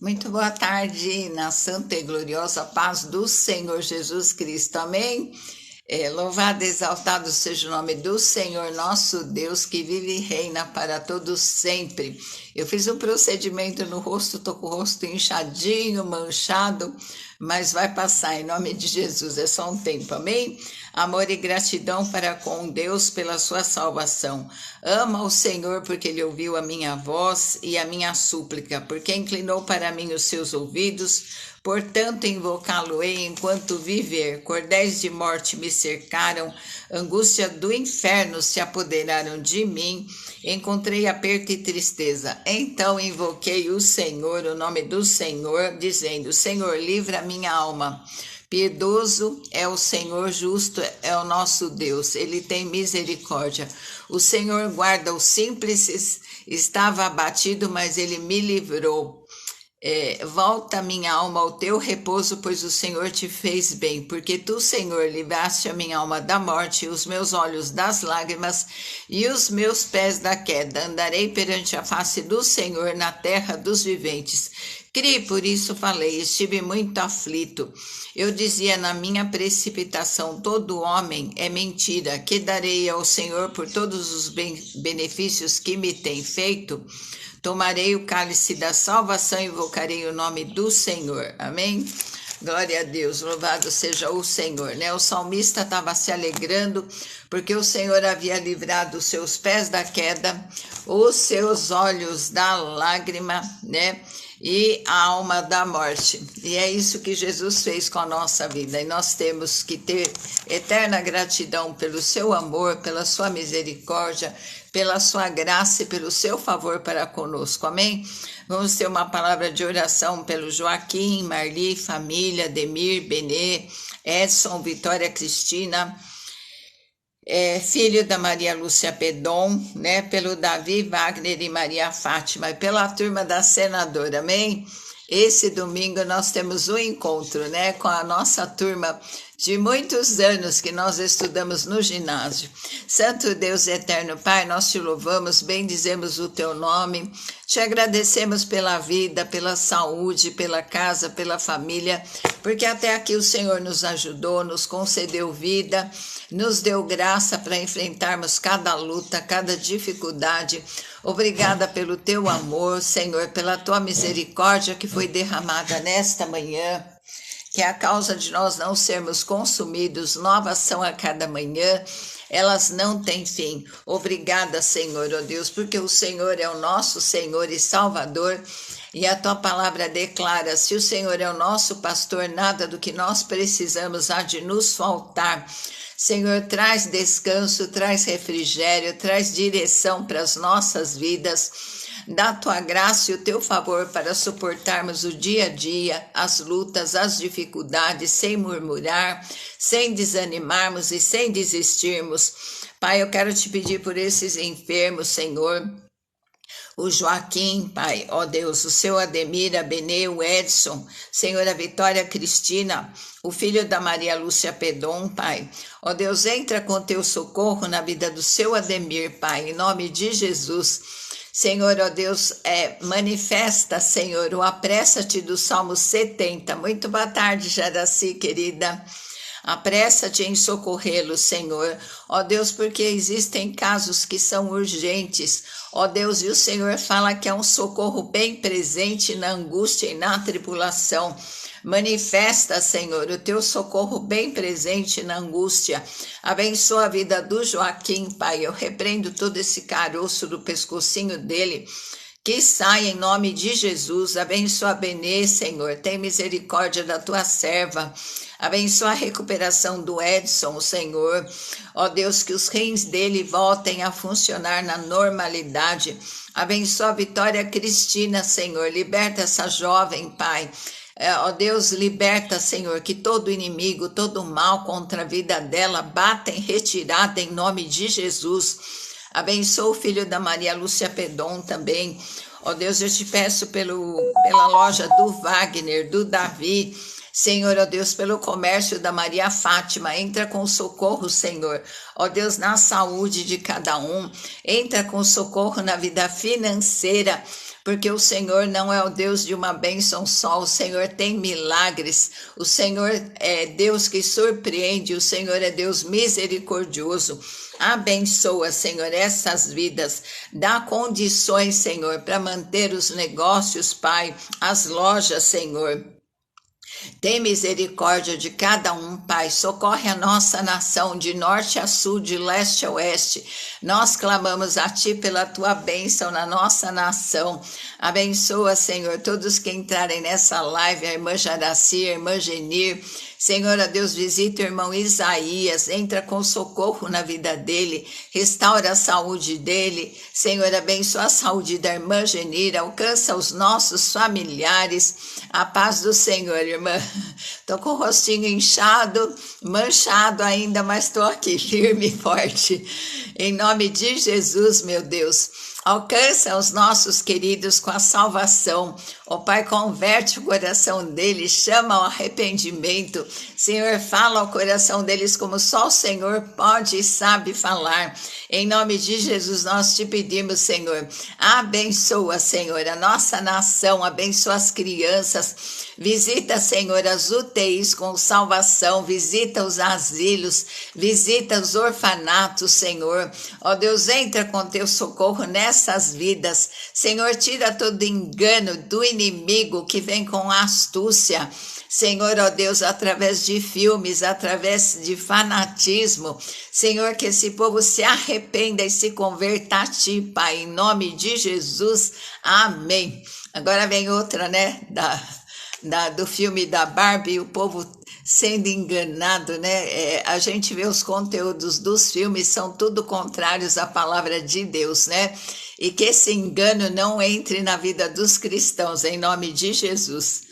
Muito boa tarde, na santa e gloriosa paz do Senhor Jesus Cristo. Amém? Louvado e exaltado seja o nome do Senhor nosso Deus, que vive e reina para todos sempre. Eu fiz um procedimento no rosto, tô com o rosto inchadinho, manchado, mas vai passar em nome de Jesus, é só um tempo, amém? Amor e gratidão para com Deus pela sua salvação. Ama o Senhor porque Ele ouviu a minha voz e a minha súplica, porque inclinou para mim os seus ouvidos. Portanto, invocá-lo-ei enquanto viver. Cordéis de morte me cercaram, angústia do inferno se apoderaram de mim. Encontrei aperto e tristeza. Então invoquei o Senhor, o nome do Senhor, dizendo: Senhor, livra a minha alma. Piedoso é o Senhor, justo é o nosso Deus, Ele tem misericórdia. O Senhor guarda os simples, estava abatido, mas Ele me livrou. Volta minha alma ao teu repouso, pois o Senhor te fez bem, porque tu, Senhor, livraste a minha alma da morte, os meus olhos das lágrimas e os meus pés da queda. Andarei perante a face do Senhor na terra dos viventes. Criei, por isso falei, estive muito aflito. Eu dizia na minha precipitação, todo homem é mentira. Que darei ao Senhor por todos os benefícios que me tem feito? Tomarei o cálice da salvação e invocarei o nome do Senhor. Amém? Glória a Deus, louvado seja o Senhor, né? O salmista estava se alegrando porque o Senhor havia livrado os seus pés da queda, os seus olhos da lágrima, né? E a alma da morte. E é isso que Jesus fez com a nossa vida. E nós temos que ter eterna gratidão pelo seu amor, pela sua misericórdia, pela sua graça e pelo seu favor para conosco. Amém? Vamos ter uma palavra de oração pelo Joaquim, Marli, família, Demir, Benê, Edson, Vitória, Cristina, filho da Maria Lúcia Pedon, né, pelo Davi Wagner e Maria Fátima, e pela turma da senadora, amém? Esse domingo nós temos um encontro, né, com a nossa turma de muitos anos que nós estudamos no ginásio. Santo Deus eterno Pai, nós te louvamos, bendizemos o teu nome, te agradecemos pela vida, pela saúde, pela casa, pela família, porque até aqui o Senhor nos ajudou, nos concedeu vida, nos deu graça para enfrentarmos cada luta, cada dificuldade. Obrigada pelo teu amor, Senhor, pela tua misericórdia que foi derramada nesta manhã, que é a causa de nós não sermos consumidos, novas são a cada manhã, elas não têm fim. Obrigada, Senhor, ó Deus, porque o Senhor é o nosso Senhor e Salvador, e a tua palavra declara: se o Senhor é o nosso pastor, nada do que nós precisamos há de nos faltar. Senhor, traz descanso, traz refrigério, traz direção para as nossas vidas. Dá a tua graça e o teu favor para suportarmos o dia a dia, as lutas, as dificuldades, sem murmurar, sem desanimarmos e sem desistirmos. Pai, eu quero te pedir por esses enfermos, Senhor. O Joaquim, Pai, ó Deus, o seu Ademir, a Benê, o Edson, Senhor, a Vitória Cristina, o filho da Maria Lúcia Pedon, Pai. Ó Deus, entra com teu socorro na vida do seu Ademir, Pai, em nome de Jesus. Senhor, ó Deus, manifesta, Senhor, o apressa-te do Salmo 70. Muito boa tarde, Jaraci, querida. Apressa-te em socorrê-lo, Senhor. Ó Deus, porque existem casos que são urgentes. Ó Deus, e o Senhor fala que é um socorro bem presente na angústia e na tribulação. Manifesta, Senhor, o teu socorro bem presente na angústia. Abençoa a vida do Joaquim, Pai. Eu repreendo todo esse caroço do pescocinho dele, que sai em nome de Jesus. Abençoa a Benê, Senhor. Tem misericórdia da tua serva. Abençoa a recuperação do Edson, Senhor. Ó Deus, que os rins dele voltem a funcionar na normalidade. Abençoa a Vitória Cristina, Senhor. Liberta essa jovem, Pai. Ó Deus, liberta, Senhor, que todo inimigo, todo mal contra a vida dela bata em retirada em nome de Jesus. Abençoa o filho da Maria Lúcia Pedon também. Ó Deus, eu te peço pela loja do Wagner, do Davi. Senhor, ó Deus, pelo comércio da Maria Fátima, entra com socorro, Senhor. Ó Deus, na saúde de cada um, entra com socorro na vida financeira. porque o Senhor não é o Deus de uma bênção só, o Senhor tem milagres, o Senhor é Deus que surpreende, o Senhor é Deus misericordioso. Abençoa, Senhor, essas vidas, dá condições, Senhor, para manter os negócios, Pai, as lojas, Senhor. Tem misericórdia de cada um, Pai. Socorre a nossa nação de norte a sul, de leste a oeste. Nós clamamos a Ti pela Tua bênção na nossa nação. Abençoa, Senhor, todos que entrarem nessa live, a irmã Jaraci, a irmã Genir. Senhor, a Deus, visita o irmão Isaías, entra com socorro na vida dele, restaura a saúde dele. Senhor, abençoa a saúde da irmã Genir, alcança os nossos familiares. A paz do Senhor, irmã. Tô com o rostinho inchado, manchado ainda, mas tô aqui, firme e forte. Em nome de Jesus, meu Deus. Alcança os nossos queridos com a salvação. Ó Pai, converte o coração deles, chama ao arrependimento. Senhor, fala ao coração deles como só o Senhor pode e sabe falar. Em nome de Jesus, nós te pedimos, Senhor, abençoa, Senhor, a nossa nação, abençoa as crianças. Visita, Senhor, as UTIs com salvação, visita os asilos, visita os orfanatos, Senhor. Ó Deus, entra com teu socorro nessas vidas. Senhor, tira todo engano do inimigo que vem com astúcia. Senhor, ó Deus, através de filmes, através de fanatismo. Senhor, que esse povo se arrependa e se converta a Ti, Pai, em nome de Jesus. Amém. Agora vem outra, né, do filme da Barbie, o povo sendo enganado, né? A gente vê os conteúdos dos filmes, são tudo contrários à palavra de Deus, né? E que esse engano não entre na vida dos cristãos, em nome de Jesus.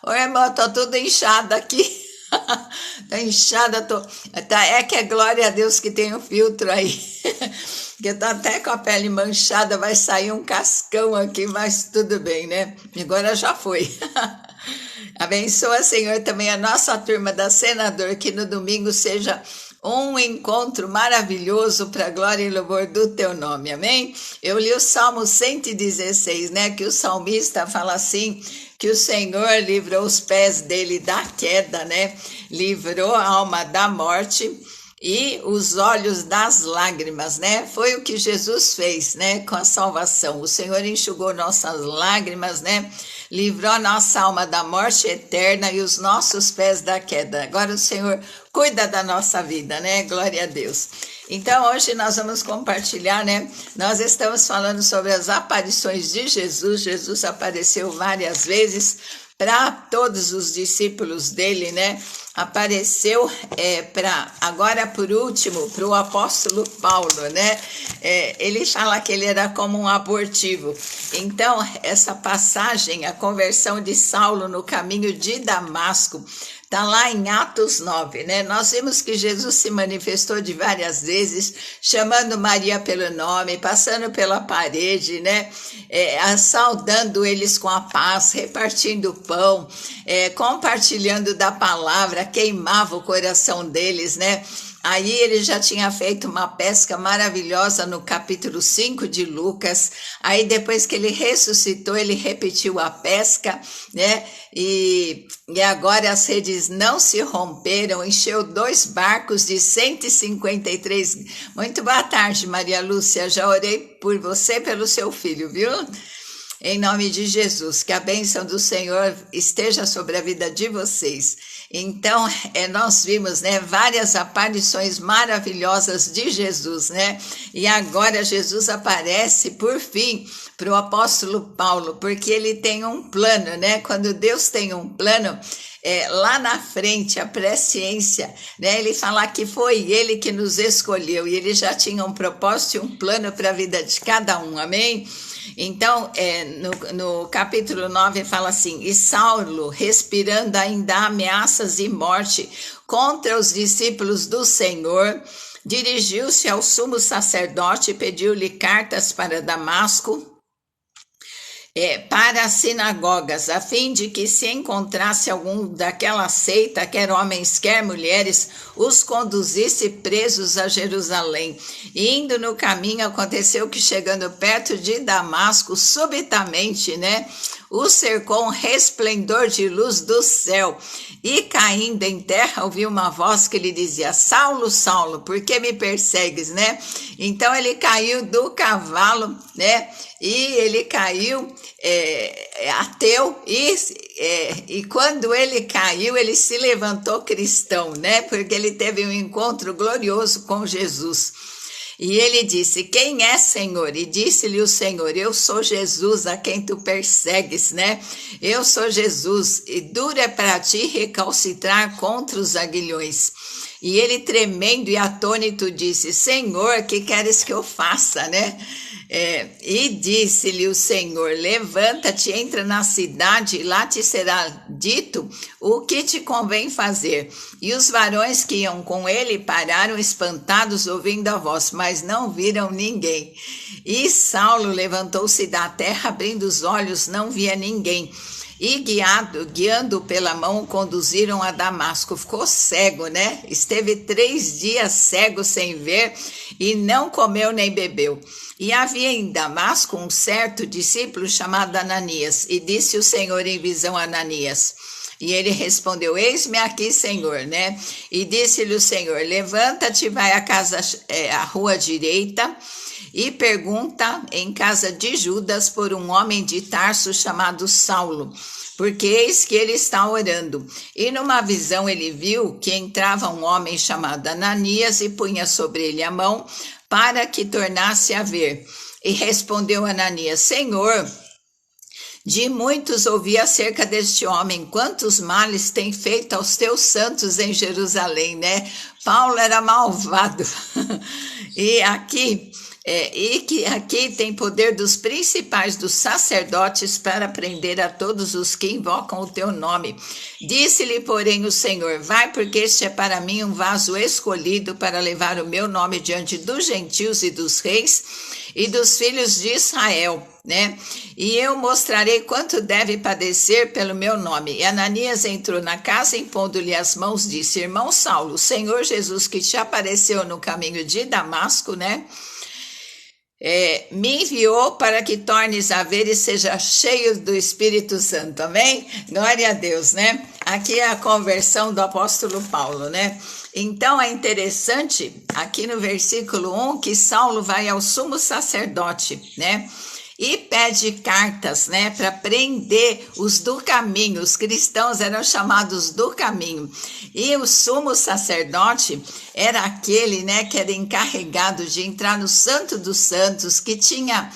Ô irmão, tô tudo inchada aqui. Tô inchada, é que é glória a Deus que tem um filtro aí. Que eu tô até com a pele manchada, vai sair um cascão aqui, mas tudo bem, né? Agora já foi. Abençoa, Senhor, também a nossa turma da Senador, que no domingo seja um encontro maravilhoso para a glória e louvor do teu nome, amém? Eu li o Salmo 116, né, que o salmista fala assim, que o Senhor livrou os pés dele da queda, né, livrou a alma da morte e os olhos das lágrimas, né, foi o que Jesus fez, né, com a salvação. O Senhor enxugou nossas lágrimas, né, livrou a nossa alma da morte eterna e os nossos pés da queda. Agora o Senhor cuida da nossa vida, né? Glória a Deus. Então, hoje nós vamos compartilhar, né? Nós estamos falando sobre as aparições de Jesus. Jesus apareceu várias vezes para todos os discípulos dele, né? Apareceu agora por último, para o apóstolo Paulo, né? Ele fala que ele era como um abortivo. Então, essa passagem, a conversão de Saulo no caminho de Damasco, está lá em Atos 9, né? Nós vimos que Jesus se manifestou de várias vezes, chamando Maria pelo nome, passando pela parede, né? Saudando eles com a paz, repartindo pão, compartilhando da palavra, queimava o coração deles, né? Aí ele já tinha feito uma pesca maravilhosa no capítulo 5 de Lucas. Aí depois que ele ressuscitou, ele repetiu a pesca, né? E agora as redes não se romperam, encheu 2 barcos de 153. Muito boa tarde, Maria Lúcia. Já orei por você e pelo seu filho, viu? Em nome de Jesus, que a bênção do Senhor esteja sobre a vida de vocês. Então, nós vimos, né, várias aparições maravilhosas de Jesus, né? E agora Jesus aparece, por fim, para o apóstolo Paulo, porque ele tem um plano, né? Quando Deus tem um plano, lá na frente, a presciência, né? Ele fala que foi ele que nos escolheu e ele já tinha um propósito e um plano para a vida de cada um, amém? Então, no capítulo 9 fala assim, e Saulo, respirando ainda ameaças e morte contra os discípulos do Senhor, dirigiu-se ao sumo sacerdote e pediu-lhe cartas para Damasco, para as sinagogas, a fim de que se encontrasse algum daquela seita, quer homens, quer mulheres, os conduzisse presos a Jerusalém. E indo no caminho, aconteceu que chegando perto de Damasco, subitamente, né, o cercou um resplendor de luz do céu, e caindo em terra ouviu uma voz que lhe dizia: Saulo, Saulo, por que me persegues, né? Então ele caiu do cavalo, né? E ele caiu ateu, e quando ele caiu, ele se levantou cristão, né? Porque ele teve um encontro glorioso com Jesus. E ele disse: quem é, Senhor? E disse-lhe o Senhor: eu sou Jesus a quem tu persegues, né? Eu sou Jesus, e duro é para ti recalcitrar contra os aguilhões. E ele, tremendo e atônito, disse: Senhor, que queres que eu faça, né? E disse-lhe o Senhor: levanta-te, entra na cidade, e lá te será dito o que te convém fazer. E os varões que iam com ele pararam espantados, ouvindo a voz, mas não viram ninguém. E Saulo levantou-se da terra, abrindo os olhos, não via ninguém. E guiando pela mão, conduziram a Damasco. Ficou cego, né? Esteve 3 dias cego, sem ver, e não comeu nem bebeu. E havia em Damasco um certo discípulo chamado Ananias, e disse o Senhor em visão a Ananias. E ele respondeu: eis-me aqui, Senhor, né? E disse-lhe o Senhor: levanta-te, vai à rua direita, e pergunta em casa de Judas por um homem de Tarso chamado Saulo, porque eis que ele está orando. E numa visão ele viu que entrava um homem chamado Ananias e punha sobre ele a mão para que tornasse a ver. E respondeu Ananias: Senhor, de muitos ouvi acerca deste homem, quantos males tem feito aos teus santos em Jerusalém, né? Paulo era malvado. E aqui tem poder dos principais dos sacerdotes para prender a todos os que invocam o teu nome. Disse-lhe, porém, o Senhor: vai, porque este é para mim um vaso escolhido para levar o meu nome diante dos gentios e dos reis e dos filhos de Israel, né? E eu mostrarei quanto deve padecer pelo meu nome. E Ananias entrou na casa, impondo-lhe as mãos, disse: irmão Saulo, o Senhor Jesus que te apareceu no caminho de Damasco, né? Me enviou para que tornes a ver e seja cheio do Espírito Santo, amém? Glória a Deus, né? Aqui é a conversão do apóstolo Paulo, né? Então é interessante, aqui no versículo 1, que Saulo vai ao sumo sacerdote, né? E pede cartas, né, para prender os do caminho. Os cristãos eram chamados do caminho. E o sumo sacerdote era aquele, né, que era encarregado de entrar no Santo dos Santos, que tinha,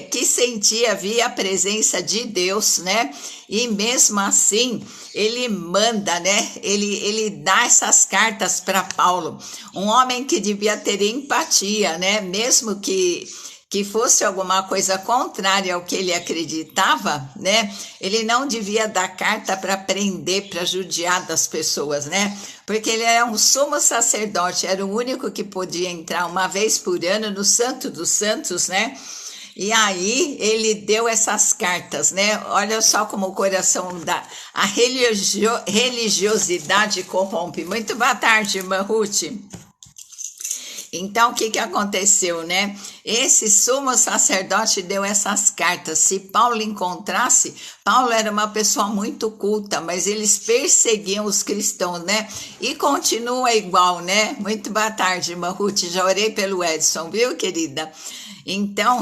que sentia, via a presença de Deus, né? E mesmo assim, ele manda, né? Ele dá essas cartas para Paulo. Um homem que devia ter empatia, né? Mesmo que fosse alguma coisa contrária ao que ele acreditava, né? Ele não devia dar carta para prender, para judiar das pessoas, né? Porque ele era um sumo sacerdote, era o único que podia entrar uma vez por ano no Santo dos Santos, né? E aí ele deu essas cartas, né? Olha só como o coração a religiosidade corrompe. Muito boa tarde, irmã Ruth. Então, o que aconteceu, né? Esse sumo sacerdote deu essas cartas. Se Paulo encontrasse, Paulo era uma pessoa muito culta, mas eles perseguiam os cristãos, né? E continua igual, né? Muito boa tarde, irmã Ruth. Já orei pelo Edson, viu, querida? Então,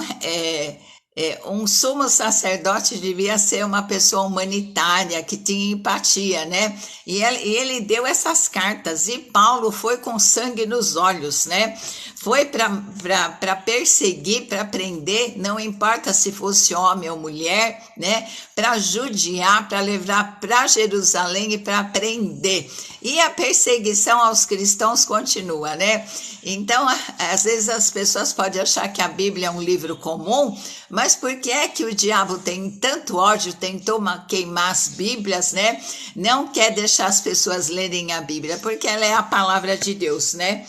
um sumo sacerdote devia ser uma pessoa humanitária, que tinha empatia, né? E ele deu essas cartas, e Paulo foi com sangue nos olhos, né? Foi para perseguir, para prender, não importa se fosse homem ou mulher, né? Para judiar, para levar para Jerusalém e para prender. E a perseguição aos cristãos continua, né? Então, às vezes as pessoas podem achar que a Bíblia é um livro comum, mas por que é que o diabo tem tanto ódio, tentou queimar as Bíblias, né? Não quer deixar as pessoas lerem a Bíblia, porque ela é a palavra de Deus, né?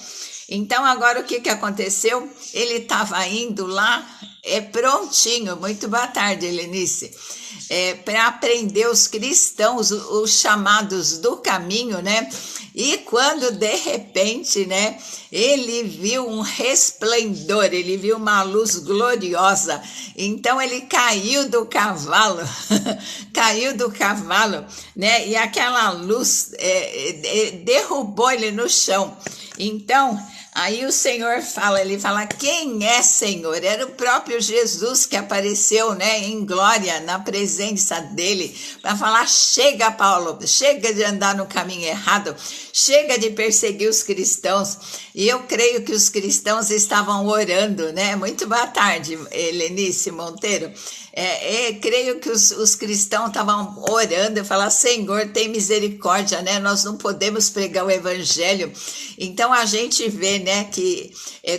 Então, agora o que aconteceu? Ele estava indo lá É prontinho. Muito boa tarde, Helenice. Para aprender os cristãos, os chamados do caminho, né? E quando de repente, né, ele viu um resplendor, ele viu uma luz gloriosa, então ele caiu do cavalo, caiu do cavalo, né? E aquela luz derrubou ele no chão. Então, aí o Senhor fala, ele fala, quem é Senhor? Era o próprio Jesus que apareceu, né, em glória, na presença dele, para falar, chega, Paulo, chega de andar no caminho errado, chega de perseguir os cristãos. E eu creio que os cristãos estavam orando, né? Muito boa tarde, Helenice Monteiro. Creio que os cristãos estavam orando e falaram, Senhor, tem misericórdia, né? Nós não podemos pregar o evangelho. Então a gente vê, né, que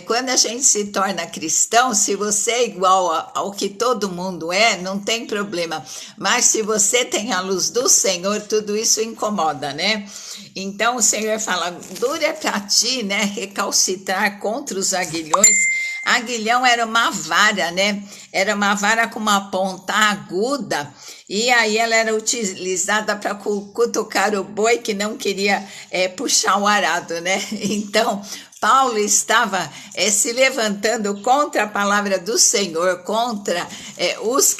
quando a gente se torna cristão, se você é igual ao que todo mundo é, não tem problema. Mas se você tem a luz do Senhor, tudo isso incomoda, né? Então o Senhor fala, dura é para ti, né, recalcitrar contra os aguilhões. Aguilhão era uma vara, né? Era uma vara com uma ponta aguda, e aí ela era utilizada para cutucar o boi que não queria puxar o arado, né? Então, Paulo estava se levantando contra a palavra do Senhor, contra os